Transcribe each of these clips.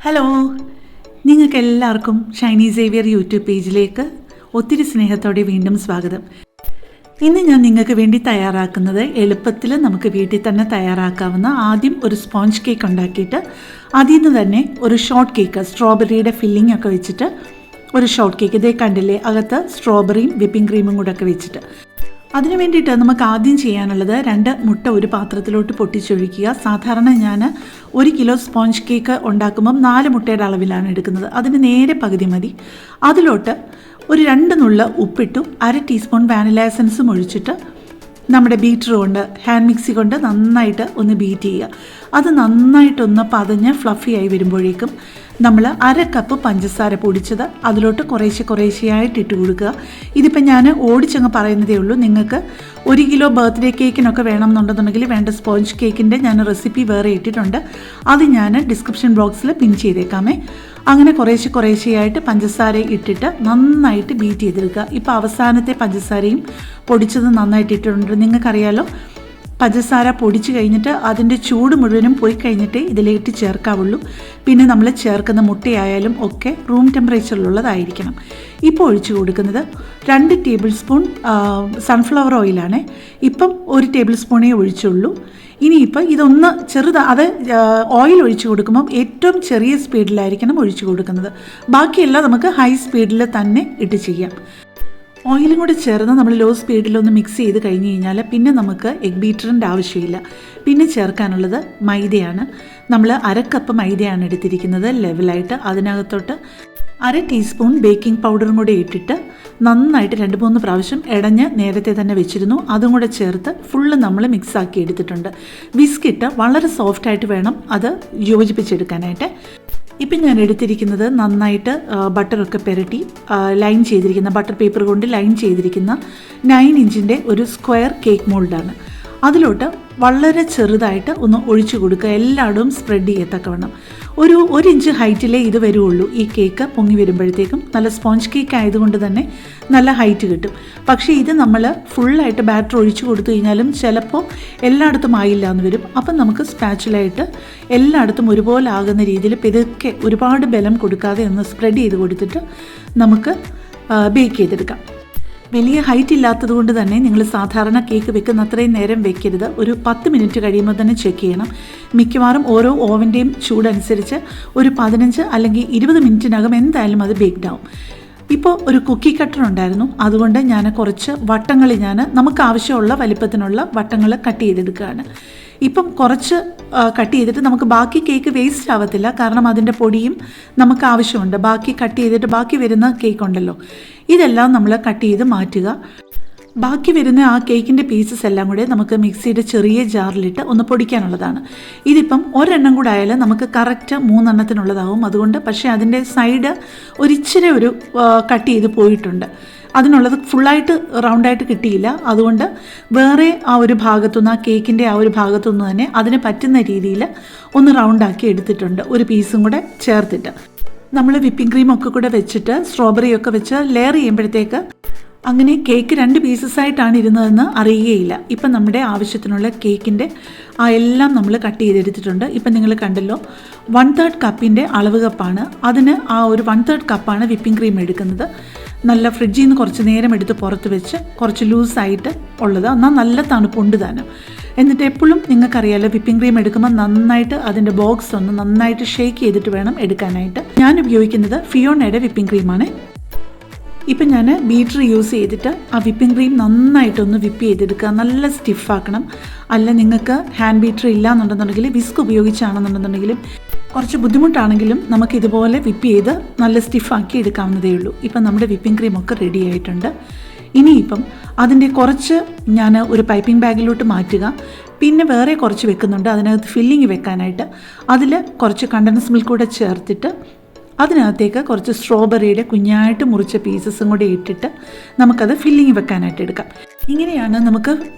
Hello, നിങ്ങൾക്ക് എല്ലാവർക്കും Shiny Xavier YouTube പേജിലേക്ക് ഒത്തിരി സ്നേഹത്തോടെ വീണ്ടും സ്വാഗതം. ഇന്ന് ഞാൻ നിങ്ങൾക്ക് വേണ്ടി തയ്യാറാക്കുന്നത് എളുപ്പത്തിൽ നമുക്ക് വീട്ടിൽ തന്നെ തയ്യാറാക്കാവുന്ന ആദ്യം ഒരു സ്പോഞ്ച് കേക്ക് ഉണ്ടാക്കിയിട്ട് അതിൽ നിന്ന് തന്നെ ഒരു ഷോർട്ട് കേക്ക് സ്ട്രോബെറിയുടെ ഫില്ലിംഗ് ഒക്കെ വെച്ചിട്ട് ഒരു ഷോർട്ട് കേക്ക് ഇതേ കണ്ടില്ലേ, അകത്ത് സ്ട്രോബെറിയും വിപ്പിംഗ് ക്രീമും കൂടെ ഒക്കെ വെച്ചിട്ട്. അതിന് വേണ്ടിയിട്ട് നമുക്ക് ആദ്യം ചെയ്യാനുള്ളത് 2 മുട്ട ഒരു പാത്രത്തിലോട്ട് പൊട്ടിച്ചൊഴിക്കുക. സാധാരണ ഞാൻ 1 കിലോ സ്പോഞ്ച് കേക്ക് ഉണ്ടാക്കുമ്പം 4 മുട്ടയുടെ അളവിലാണ് എടുക്കുന്നത്. അതിന് നേരെ പകുതി മതി. അതിലോട്ട് ഒരു 2 നുള്ള ഉപ്പിട്ടും 1/2 ടീസ്പൂൺ വാനില എസൻസും ഒഴിച്ചിട്ട് നമ്മുടെ ബീറ്റർ കൊണ്ട് ഹാൻഡ് മിക്സി കൊണ്ട് നന്നായിട്ട് ഒന്ന് ബീറ്റ് ചെയ്യുക. അത് നന്നായിട്ടൊന്ന് പതഞ്ഞ് ഫ്ലഫി ആയി വരുമ്പോഴേക്കും നമ്മൾ 1/2 കപ്പ് പഞ്ചസാര പൊടിച്ചത് അതിലോട്ട് കുറേശ്ശെയായിട്ട് ഇട്ട് കൊടുക്കുക. ഇതിപ്പോൾ ഞാൻ ഓടിച്ചങ്ങ് പറയുന്നതേ ഉള്ളൂ. നിങ്ങൾക്ക് 1 കിലോ ബർത്ത്ഡേ കേക്കിനൊക്കെ വേണമെന്നുണ്ടെന്നുണ്ടെങ്കിൽ വേണ്ട സ്പോഞ്ച് കേക്കിൻ്റെ ഞാൻ റെസിപ്പി വേറെ ഇട്ടിട്ടുണ്ട്. അത് ഞാൻ ഡിസ്ക്രിപ്ഷൻ ബോക്സിൽ പിൻ ചെയ്തേക്കാമേ. അങ്ങനെ കുറേശ്ശെയായിട്ട് പഞ്ചസാര ഇട്ടിട്ട് നന്നായിട്ട് ബീറ്റ് ചെയ്തെടുക്കുക. ഇപ്പോൾ അവസാനത്തെ പഞ്ചസാരയും പൊടിച്ചത് നന്നായിട്ട് ഇട്ടിട്ടുണ്ട്. നിങ്ങൾക്കറിയാലോ, പഞ്ചസാര പൊടിച്ച് കഴിഞ്ഞിട്ട് അതിൻ്റെ ചൂട് മുഴുവനും പോയി കഴിഞ്ഞിട്ടേ ഇതിലേക്ക് ചേർക്കാവുള്ളൂ. പിന്നെ നമ്മൾ ചേർക്കുന്ന മുട്ടയായാലും ഒക്കെ റൂം ടെമ്പറേച്ചറിലുള്ളതായിരിക്കണം. ഇപ്പോൾ ഒഴിച്ചു കൊടുക്കുന്നത് 2 ടേബിൾ സ്പൂൺ സൺഫ്ലവർ ഓയിലാണ്. ഇപ്പം 1 ടേബിൾ സ്പൂണേ ഒഴിച്ചുള്ളൂ. ഇനിയിപ്പോൾ ഇതൊന്ന് അത് ഓയിൽ ഒഴിച്ചു കൊടുക്കുമ്പം ഏറ്റവും ചെറിയ സ്പീഡിലായിരിക്കണം ഒഴിച്ചു കൊടുക്കുന്നത്. ബാക്കിയെല്ലാം നമുക്ക് ഹൈ സ്പീഡിൽ തന്നെ ഇട്ട് ചെയ്യാം. ഓയിലും കൂടി ചേർന്ന് നമ്മൾ ലോ സ്പീഡിലൊന്ന് മിക്സ് ചെയ്ത് കഴിഞ്ഞ് കഴിഞ്ഞാൽ പിന്നെ നമുക്ക് എഗ് ബീറ്ററിൻ്റെ ആവശ്യമില്ല. പിന്നെ ചേർക്കാനുള്ളത് മൈദയാണ്. നമ്മൾ 1/2 കപ്പ് മൈദയാണ് എടുത്തിരിക്കുന്നത് ലെവലായിട്ട്. അതിനകത്തോട്ട് 1/2 ടീസ്പൂൺ ബേക്കിംഗ് പൗഡറും കൂടി ഇട്ടിട്ട് നന്നായിട്ട് 2-3 പ്രാവശ്യം ഇടഞ്ഞ് നേരത്തെ തന്നെ വെച്ചിരുന്നു. അതും കൂടെ ചേർത്ത് ഫുള്ള് നമ്മൾ മിക്സാക്കി എടുത്തിട്ടുണ്ട്. വിസ്കിട്ട് വളരെ സോഫ്റ്റായിട്ട് വേണം അത് യോജിപ്പിച്ചെടുക്കാനായിട്ട്. ഇപ്പം ഞാൻ എടുത്തിരിക്കുന്നത് നന്നായിട്ട് ബട്ടറൊക്കെ പുരട്ടി ലൈൻ ചെയ്തിരിക്കുന്ന ബട്ടർ പേപ്പർ കൊണ്ട് ലൈൻ ചെയ്തിരിക്കുന്ന 9 ഇഞ്ചിൻ്റെ ഒരു സ്ക്വയർ കേക്ക് മോൾഡാണ്. അതിലോട്ട് വളരെ ചെറുതായിട്ട് ഒന്ന് ഒഴിച്ചു കൊടുക്കുക. എല്ലായിടവും സ്പ്രെഡ് ചെയ്യത്തക്കവണ്ണം. ഒരു 1 ഇഞ്ച് ഹൈറ്റിലേ ഇത് വരുള്ളൂ. ഈ കേക്ക് പൊങ്ങി വരുമ്പോഴത്തേക്കും നല്ല സ്പോഞ്ച് കേക്ക് ആയതുകൊണ്ട് തന്നെ നല്ല ഹൈറ്റ് കിട്ടും. പക്ഷേ ഇത് നമ്മൾ ഫുള്ളായിട്ട് ബാറ്റർ ഒഴിച്ചു കൊടുത്തു കഴിഞ്ഞാലും ചിലപ്പോൾ എല്ലായിടത്തും ആയില്ല എന്ന് വരും. അപ്പം നമുക്ക് സ്പാച്ചുലായിട്ട് എല്ലായിടത്തും ഒരുപോലെ ആകുന്ന രീതിയിൽ ഇതൊക്കെ ഒരുപാട് ബലം കൊടുക്കാതെ ഒന്ന് സ്പ്രെഡ് ചെയ്ത് കൊടുത്തിട്ട് നമുക്ക് ബേക്ക് ചെയ്തെടുക്കാം. വലിയ ഹൈറ്റ് ഇല്ലാത്തത് കൊണ്ട് തന്നെ നിങ്ങൾ സാധാരണ കേക്ക് വെക്കുന്ന അത്രയും നേരം വെക്കരുത്. ഒരു 10 മിനിറ്റ് കഴിയുമ്പോൾ തന്നെ ചെക്ക് ചെയ്യണം. മിക്കവാറും ഓരോ ഓവൻ്റെയും ചൂടനുസരിച്ച് ഒരു 15 അല്ലെങ്കിൽ 20 മിനിറ്റിനകം എന്തായാലും അത് ബേക്ക്ഡ് ആവും. ഇപ്പോൾ ഒരു കുക്കി കട്ടർ ഉണ്ടായിരുന്നു. അതുകൊണ്ട് ഞാൻ കുറച്ച് വട്ടങ്ങൾ നമുക്ക് ആവശ്യമുള്ള വലിപ്പത്തിനുള്ള വട്ടങ്ങൾ കട്ട് ചെയ്തെടുക്കുകയാണ്. ഇപ്പം കുറച്ച് കട്ട് ചെയ്തിട്ട് നമുക്ക് ബാക്കി കേക്ക് വേസ്റ്റ് ആവത്തില്ല. കാരണം അതിൻ്റെ പൊടിയും നമുക്ക് ആവശ്യമുണ്ട്. ബാക്കി കട്ട് ചെയ്തിട്ട് ബാക്കി വരുന്ന കേക്ക് ഉണ്ടല്ലോ, ഇതെല്ലാം നമ്മൾ കട്ട് ചെയ്ത് മാറ്റുക. ബാക്കി വരുന്ന ആ കേക്കിൻ്റെ പീസസ് എല്ലാം കൂടെ നമുക്ക് മിക്സിയുടെ ചെറിയ ജാറിലിട്ട് ഒന്ന് പൊടിക്കാനുള്ളതാണ്. ഇതിപ്പം ഒരെണ്ണം കൂടെ ആയാലും നമുക്ക് കറക്റ്റ് 3 എണ്ണത്തിനുള്ളതാവും. അതുകൊണ്ട് പക്ഷേ അതിൻ്റെ സൈഡ് ഒരിച്ചിരി കട്ട് ചെയ്ത് പോയിട്ടുണ്ട്. അതിനുള്ളത് ഫുള്ളായിട്ട് റൗണ്ടായിട്ട് കിട്ടിയില്ല. അതുകൊണ്ട് വേറെ ആ ഒരു ഭാഗത്തുനിന്ന്, ആ കേക്കിൻ്റെ ആ ഒരു ഭാഗത്തുനിന്ന് തന്നെ അതിന് പറ്റുന്ന രീതിയിൽ ഒന്ന് റൗണ്ടാക്കി എടുത്തിട്ടുണ്ട്. ഒരു പീസും കൂടെ ചേർത്തിട്ട് നമ്മൾ വിപ്പിംഗ് ക്രീമൊക്കെ കൂടെ വെച്ചിട്ട് സ്ട്രോബെറിയൊക്കെ വെച്ച് ലെയർ ചെയ്യുമ്പോഴത്തേക്ക് അങ്ങനെ കേക്ക് 2 പീസസായിട്ടാണ് ഇരുന്നതെന്ന് അറിയുകയില്ല. ഇപ്പം നമ്മുടെ ആവശ്യത്തിനുള്ള കേക്കിൻ്റെ ആ എല്ലാം നമ്മൾ കട്ട് ചെയ്തെടുത്തിട്ടുണ്ട്. ഇപ്പം നിങ്ങൾ കണ്ടല്ലോ, 1/3 കപ്പിൻ്റെ അളവ് കപ്പാണ്. അതിന് ആ ഒരു 1/3 കപ്പാണ് വിപ്പിംഗ് ക്രീം എടുക്കുന്നത്. നല്ല ഫ്രിഡ്ജിൽ നിന്ന് കുറച്ച് നേരം എടുത്ത് പുറത്ത് വെച്ച് കുറച്ച് ലൂസായിട്ട് ഉള്ളത്, എന്നാൽ നല്ല തണുപ്പുണ്ട് താനും. എന്നിട്ട് എപ്പോഴും നിങ്ങൾക്കറിയാമല്ലോ, വിപ്പിംഗ് ക്രീം എടുക്കുമ്പോൾ നന്നായിട്ട് അതിൻ്റെ ബോക്സ് ഒന്ന് നന്നായിട്ട് ഷേക്ക് ചെയ്തിട്ട് വേണം എടുക്കാനായിട്ട്. ഞാൻ ഉപയോഗിക്കുന്നത് ഫിയോണയുടെ വിപ്പിംഗ് ക്രീമാണ്. ഇപ്പം ഞാൻ ബീറ്റർ യൂസ് ചെയ്തിട്ട് ആ വിപ്പിംഗ് ക്രീം നന്നായിട്ടൊന്ന് വിപ്പ് ചെയ്തെടുക്കുക. നല്ല സ്റ്റിഫാക്കണം. അല്ല നിങ്ങൾക്ക് ഹാൻഡ് ബീറ്റർ ഇല്ല എന്നുണ്ടെന്നുണ്ടെങ്കിൽ വിസ്ക് ഉപയോഗിച്ചാണെന്നുണ്ടെന്നുണ്ടെങ്കിലും കുറച്ച് ബുദ്ധിമുട്ടാണെങ്കിലും നമുക്ക് ഇതുപോലെ വിപ്പ് ചെയ്ത് നല്ല സ്റ്റിഫാക്കി എടുക്കാവുന്നതേ ഉള്ളൂ. ഇപ്പം നമ്മുടെ വിപ്പിംഗ് ക്രീമൊക്കെ റെഡി ആയിട്ടുണ്ട്. ഇനിയിപ്പം അതിൻ്റെ കുറച്ച് ഞാൻ ഒരു പൈപ്പിംഗ് ബാഗിലോട്ട് മാറ്റുക. പിന്നെ വേറെ കുറച്ച് വെക്കുന്നുണ്ട് അതിനകത്ത് ഫില്ലിങ് വെക്കാനായിട്ട്. അതിൽ കുറച്ച് കണ്ടൻസ് മിൽക്ക് കൂടെ ചേർത്തിട്ട് അതിനകത്തേക്ക് കുറച്ച് സ്ട്രോബെറിയുടെ കുഞ്ഞായിട്ട് മുറിച്ച പീസസും കൂടി ഇട്ടിട്ട് നമുക്കത് ഫില്ലിങ് വെക്കാനായിട്ട് എടുക്കാം. ഇങ്ങനെയാണ് നമുക്ക്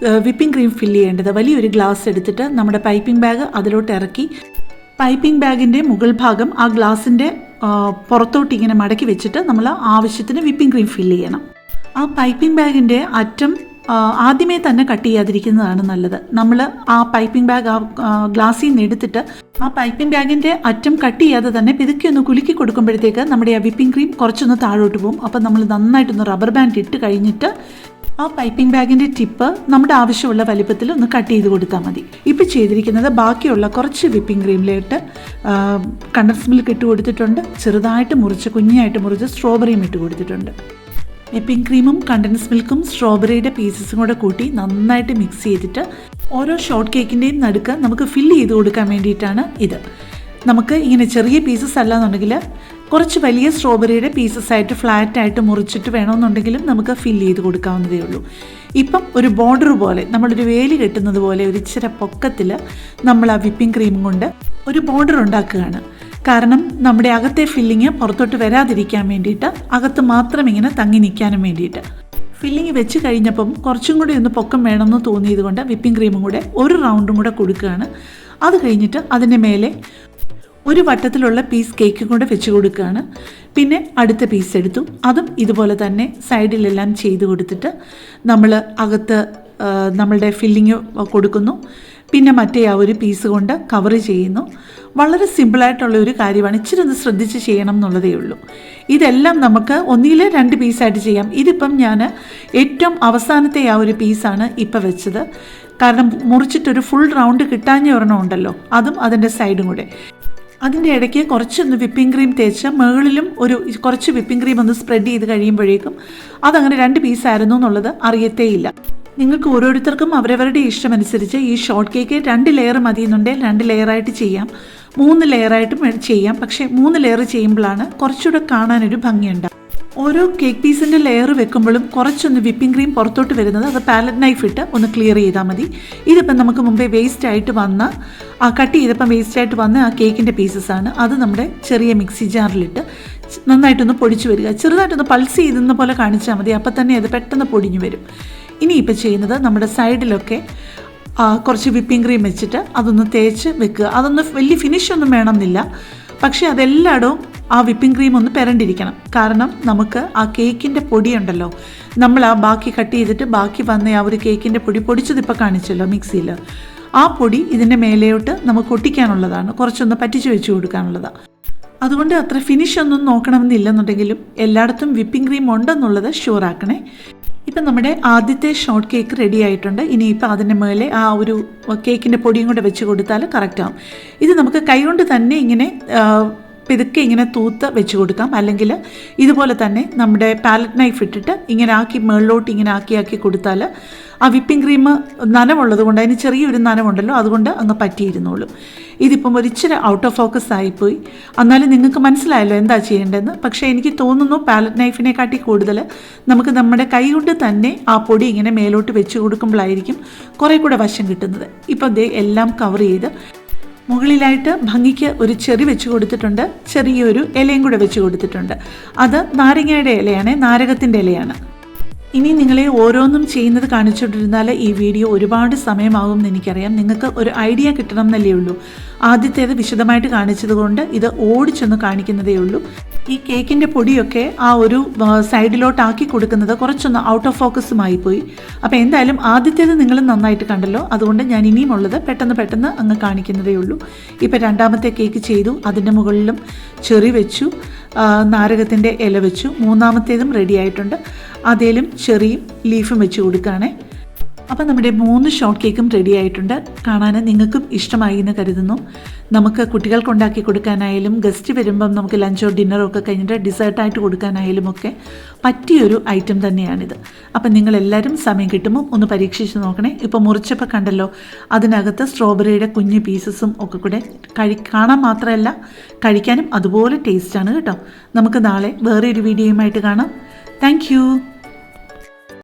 വിപ്പിംഗ് ക്രീം ഫില്ല് ചെയ്യേണ്ടത്. വലിയൊരു ഗ്ലാസ് എടുത്തിട്ട് നമ്മുടെ പൈപ്പിംഗ് ബാഗ് അതിലോട്ട് ഇറക്കി പൈപ്പിംഗ് ബാഗിൻ്റെ മുകൾ ഭാഗം ആ ഗ്ലാസിൻ്റെ പുറത്തോട്ട് ഇങ്ങനെ മടക്കി വെച്ചിട്ട് നമ്മൾ ആവശ്യത്തിന് വിപ്പിംഗ് ക്രീം ഫില്ല് ചെയ്യണം. ആ പൈപ്പിംഗ് ബാഗിൻ്റെ അറ്റം ആദ്യമേ തന്നെ കട്ട് ചെയ്യാതിരിക്കുന്നതാണ് നല്ലത്. നമ്മൾ ആ പൈപ്പിംഗ് ബാഗ് ആ ഗ്ലാസ്സിൽ നിന്ന് എടുത്തിട്ട് ആ പൈപ്പിംഗ് ബാഗിൻ്റെ അറ്റം കട്ട് ചെയ്യാതെ തന്നെ പിതുക്കി ഒന്ന് കുലുക്കി കൊടുക്കുമ്പോഴത്തേക്ക് നമ്മുടെ ആ വിപ്പിംഗ് ക്രീം കുറച്ചൊന്ന് താഴോട്ട് പോകും. അപ്പോൾ നമ്മൾ നന്നായിട്ടൊന്ന് റബ്ബർ ബാൻഡ് ഇട്ട് കഴിഞ്ഞിട്ട് ആ പൈപ്പിംഗ് ബാഗിൻ്റെ ടിപ്പ് നമ്മുടെ ആവശ്യമുള്ള വലിപ്പത്തിൽ ഒന്ന് കട്ട് ചെയ്ത് കൊടുത്താൽ മതി. ഇപ്പോൾ ചെയ്തിരിക്കുന്നത് ബാക്കിയുള്ള കുറച്ച് വിപ്പിംഗ് ക്രീമിലായിട്ട് കണ്ടൻസ് മിൽക്ക് ഇട്ട് കൊടുത്തിട്ടുണ്ട്. ചെറുതായിട്ട് മുറിച്ച് കുഞ്ഞായിട്ട് മുറിച്ച് സ്ട്രോബെറിയും ഇട്ട് കൊടുത്തിട്ടുണ്ട്. വിപ്പിംഗ് ക്രീമും കണ്ടൻസ് മിൽക്കും സ്ട്രോബെറിയുടെ പീസസും കൂടെ കൂട്ടി നന്നായിട്ട് മിക്സ് ചെയ്തിട്ട് ഓരോ ഷോർട്ട് കേക്കിൻ്റെയും നടുക്ക് നമുക്ക് ഫില്ല് ചെയ്ത് കൊടുക്കാൻ വേണ്ടിയിട്ടാണ് ഇത്. നമുക്ക് ഇങ്ങനെ ചെറിയ പീസസ് അല്ലാന്നുണ്ടെങ്കിൽ കുറച്ച് വലിയ സ്ട്രോബെറിയുടെ പീസസ് ആയിട്ട് ഫ്ലാറ്റായിട്ട് മുറിച്ചിട്ട് വേണമെന്നുണ്ടെങ്കിലും നമുക്ക് ഫില്ല് ചെയ്ത് കൊടുക്കാവുന്നതേ ഉള്ളൂ. ഇപ്പം ഒരു ബോർഡർ പോലെ നമ്മളൊരു വേലി കെട്ടുന്നത് പോലെ ഒരു ഇച്ചിരി പൊക്കത്തിൽ നമ്മൾ ആ വിപ്പിംഗ് ക്രീമും കൊണ്ട് ഒരു ബോർഡർ ഉണ്ടാക്കുകയാണ്. കാരണം നമ്മുടെ അകത്തെ ഫില്ലിങ് പുറത്തോട്ട് വരാതിരിക്കാൻ വേണ്ടിയിട്ട്, അകത്ത് മാത്രം ഇങ്ങനെ തങ്ങി നിൽക്കാനും വേണ്ടിയിട്ട്. ഫില്ലിങ് വെച്ച് കഴിഞ്ഞപ്പം കുറച്ചും കൂടി ഒന്ന് പൊക്കം വേണമെന്ന് തോന്നിയത് കൊണ്ട് വിപ്പിംഗ് ക്രീമും കൂടെ ഒരു റൗണ്ടും കൂടെ കൊടുക്കുകയാണ്. അത് കഴിഞ്ഞിട്ട് അതിൻ്റെ മേലെ ഒരു വട്ടത്തിലുള്ള പീസ് കേക്കും കൂടെ വെച്ച് കൊടുക്കുകയാണ്. പിന്നെ അടുത്ത പീസ് എടുത്തു, അതും ഇതുപോലെ തന്നെ സൈഡിലെല്ലാം ചെയ്ത് കൊടുത്തിട്ട് നമ്മൾ അകത്ത് നമ്മളുടെ ഫില്ലിങ് കൊടുക്കുന്നു. പിന്നെ മറ്റേ ആ ഒരു പീസ് കൊണ്ട് കവർ ചെയ്യുന്നു. വളരെ സിമ്പിളായിട്ടുള്ള ഒരു കാര്യമാണ്. ഇച്ചിരി ഒന്ന് ശ്രദ്ധിച്ച് ചെയ്യണം എന്നുള്ളതേ ഉള്ളൂ. ഇതെല്ലാം നമുക്ക് ഒന്നിൽ 2 പീസായിട്ട് ചെയ്യാം. ഇതിപ്പം ഞാൻ ഏറ്റവും അവസാനത്തെ ആ ഒരു പീസാണ് ഇപ്പം വെച്ചത്. കാരണം മുറിച്ചിട്ടൊരു ഫുൾ റൗണ്ട് കിട്ടാഞ്ഞ ഒരെണ്ണം ഉണ്ടല്ലോ, അതും അതിൻ്റെ സൈഡും കൂടെ. അതിൻ്റെ ഇടയ്ക്ക് കുറച്ചൊന്ന് വിപ്പിംഗ് ക്രീം തേച്ച് മുകളിലും കുറച്ച് വിപ്പിംഗ് ക്രീം ഒന്ന് സ്പ്രെഡ് ചെയ്ത് കഴിയുമ്പോഴേക്കും അതങ്ങനെ 2 പീസായിരുന്നു എന്നുള്ളത് അറിയത്തേയില്ല. നിങ്ങൾക്ക് ഓരോരുത്തർക്കും അവരവരുടെ ഇഷ്ടമനുസരിച്ച് ഈ ഷോർട്ട് കേക്ക് 2 ലെയർ മതിയെന്നുണ്ടെങ്കിൽ 2 ലെയറായിട്ട് ചെയ്യാം, 3 ലെയറായിട്ടും ചെയ്യാം. പക്ഷേ 3 ലെയർ ചെയ്യുമ്പോഴാണ് കുറച്ചുകൂടെ കാണാനൊരു ഭംഗിയുണ്ടാകും. ഓരോ കേക്ക് പീസിൻ്റെ ലെയർ വെക്കുമ്പോഴും കുറച്ചൊന്ന് വിപ്പിംഗ് ക്രീം പുറത്തോട്ട് വരുന്നത് അത് പാലറ്റ് നൈഫ് ഇട്ട് ഒന്ന് ക്ലിയർ ചെയ്താൽ മതി. ഇതിപ്പം നമുക്ക് മുമ്പേ വേസ്റ്റായിട്ട് വന്ന കട്ട് ചെയ്തപ്പം വേസ്റ്റായിട്ട് വന്ന ആ കേക്കിൻ്റെ പീസസാണ്. അത് നമ്മുടെ ചെറിയ മിക്സി ജാറിലിട്ട് നന്നായിട്ടൊന്ന് പൊടിച്ച് വരിക. ചെറുതായിട്ടൊന്ന് പൾസ് ചെയ്തെന്ന പോലെ കാണിച്ചാൽ മതി, അപ്പം തന്നെ അത് പെട്ടെന്ന് പൊടിഞ്ഞു വരും. ഇനിയിപ്പോൾ ചെയ്യുന്നത് നമ്മുടെ സൈഡിലൊക്കെ കുറച്ച് വിപ്പിംഗ് ക്രീം വെച്ചിട്ട് അതൊന്ന് തേച്ച് വെക്കുക. അതൊന്ന് വലിയ ഫിനിഷൊന്നും വേണമെന്നില്ല, പക്ഷേ അതെല്ലായിടവും ആ വിപ്പിംഗ് ക്രീം ഒന്ന് പെരണ്ടിരിക്കണം. കാരണം നമുക്ക് ആ കേക്കിൻ്റെ പൊടിയുണ്ടല്ലോ, നമ്മൾ ആ ബാക്കി കട്ട് ചെയ്തിട്ട് ബാക്കി വന്ന ആ ഒരു കേക്കിൻ്റെ പൊടി പൊടിച്ചതിപ്പോൾ കാണിച്ചല്ലോ മിക്സിയിൽ, ആ പൊടി ഇതിൻ്റെ മേലെയോട്ട് നമുക്ക് ഒട്ടിക്കാനുള്ളതാണ്, കുറച്ചൊന്ന് പറ്റിച്ച് വെച്ച് കൊടുക്കാനുള്ളതാണ്. അതുകൊണ്ട് അത്ര ഫിനിഷൊന്നും നോക്കണമെന്നില്ലെന്നുണ്ടെങ്കിലും എല്ലായിടത്തും വിപ്പിംഗ് ക്രീം ഉണ്ടെന്നുള്ളത് ഷുവറാക്കണേ. ഇപ്പം നമ്മുടെ ആദ്യത്തെ ഷോർട്ട് കേക്ക് റെഡി ആയിട്ടുണ്ട്. ഇനിയിപ്പോൾ അതിൻ്റെ മേലെ ആ ഒരു കേക്കിൻ്റെ പൊടിയും കൂടെ വെച്ച് കൊടുത്താൽ കറക്റ്റാവും. ഇത് നമുക്ക് കൈകൊണ്ട് തന്നെ ഇങ്ങനെ പിതുക്കെ ഇങ്ങനെ തൂത്ത് വെച്ച് കൊടുക്കാം, അല്ലെങ്കിൽ ഇതുപോലെ തന്നെ നമ്മുടെ പാലറ്റ് നൈഫ് ഇട്ടിട്ട് ഇങ്ങനെ ആക്കി മുകളിലോട്ട് ഇങ്ങനെ ആക്കി കൊടുത്താൽ ആ വിപ്പിംഗ് ക്രീം നനവുള്ളത് കൊണ്ട്, അതിന് ചെറിയൊരു നനവുണ്ടല്ലോ, അതുകൊണ്ട് അങ്ങ് പറ്റിയിരുന്നോളും. ഇതിപ്പം ഒരിച്ചിരി ഔട്ട് ഓഫ് ഫോക്കസ് ആയിപ്പോയി. എന്നാലും നിങ്ങൾക്ക് മനസ്സിലായല്ലോ എന്താ ചെയ്യേണ്ടതെന്ന്. പക്ഷേ എനിക്ക് തോന്നുന്നു പാലറ്റ് നൈഫിനെക്കാട്ടി കൂടുതൽ നമുക്ക് നമ്മുടെ കൈ കൊണ്ട് തന്നെ ആ പൊടി ഇങ്ങനെ മേലോട്ട് വെച്ച് കൊടുക്കുമ്പോഴായിരിക്കും കുറേ കൂടെ വശം കിട്ടുന്നത്. ഇപ്പം ദേ എല്ലാം കവർ ചെയ്ത് മുകളിലായിട്ട് ഭംഗിക്ക് ഒരു ചെറി വെച്ച് കൊടുത്തിട്ടുണ്ട്, ചെറിയൊരു ഇലയും കൂടെ വെച്ച് കൊടുത്തിട്ടുണ്ട്. അത് നാരങ്ങയുടെ ഇലയാണ്, നാരകത്തിൻ്റെ ഇലയാണ്. ഇനി നിങ്ങളെ ഓരോന്നും ചെയ്യുന്നത് കാണിച്ചുകൊണ്ടിരുന്നാൽ ഈ വീഡിയോ ഒരുപാട് സമയമാകും എന്ന് എനിക്കറിയാം. നിങ്ങൾക്ക് ഒരു ഐഡിയ കിട്ടണം എന്നല്ലേ ഉള്ളൂ. ആദ്യത്തേത് വിശദമായിട്ട് കാണിച്ചത് കൊണ്ട് ഇത് ഓടിച്ചൊന്ന് കാണിക്കുന്നതേ ഉള്ളൂ. ഈ കേക്കിൻ്റെ പൊടിയൊക്കെ ആ ഒരു സൈഡിലോട്ടാക്കി കൊടുക്കുന്നത് കുറച്ചൊന്ന് ഔട്ട് ഓഫ് ഫോക്കസുമായി പോയി. അപ്പോൾ എന്തായാലും ആദ്യത്തേത് നിങ്ങൾ നന്നായിട്ട് കണ്ടല്ലോ, അതുകൊണ്ട് ഞാൻ ഇനിയും ഉള്ളത് പെട്ടെന്ന് അങ്ങ് കാണിക്കുന്നതേ ഉള്ളൂ. ഇപ്പോൾ രണ്ടാമത്തെ കേക്ക് ചെയ്തു, അതിൻ്റെ മുകളിലും ചെറി വെച്ചു, നാരകത്തിൻ്റെ ഇല വെച്ചു. മൂന്നാമത്തേതും റെഡി ആയിട്ടുണ്ട്, അതേലും ചെറിയും ലീഫും വെച്ച് കൊടുക്കുകയാണേ. അപ്പം നമ്മുടെ 3 ഷോർട്ട് കേക്കും റെഡി ആയിട്ടുണ്ട്. കാണാൻ നിങ്ങൾക്കും ഇഷ്ടമായി എന്ന് കരുതുന്നു. നമുക്ക് കുട്ടികൾക്ക് ഉണ്ടാക്കി കൊടുക്കാനായാലും ഗസ്റ്റ് വരുമ്പം നമുക്ക് ലഞ്ചോ ഡിന്നറോ ഒക്കെ കഴിഞ്ഞിട്ട് ഡിസേർട്ടായിട്ട് കൊടുക്കാനായാലും ഒക്കെ പറ്റിയൊരു ഐറ്റം തന്നെയാണിത്. അപ്പം നിങ്ങളെല്ലാവരും സമയം കിട്ടുമ്പോൾ ഒന്ന് പരീക്ഷിച്ച് നോക്കണേ. ഇപ്പോൾ മുറിച്ചപ്പോൾ കണ്ടല്ലോ, അതിനകത്ത് സ്ട്രോബെറിയുടെ കുഞ്ഞു പീസസും ഒക്കെ കൂടെ കാണാൻ മാത്രമല്ല കഴിക്കാനും അതുപോലെ ടേസ്റ്റാണ് കേട്ടോ. നമുക്ക് നാളെ വേറെ ഒരു വീഡിയോയുമായിട്ട് കാണാം. Thank you.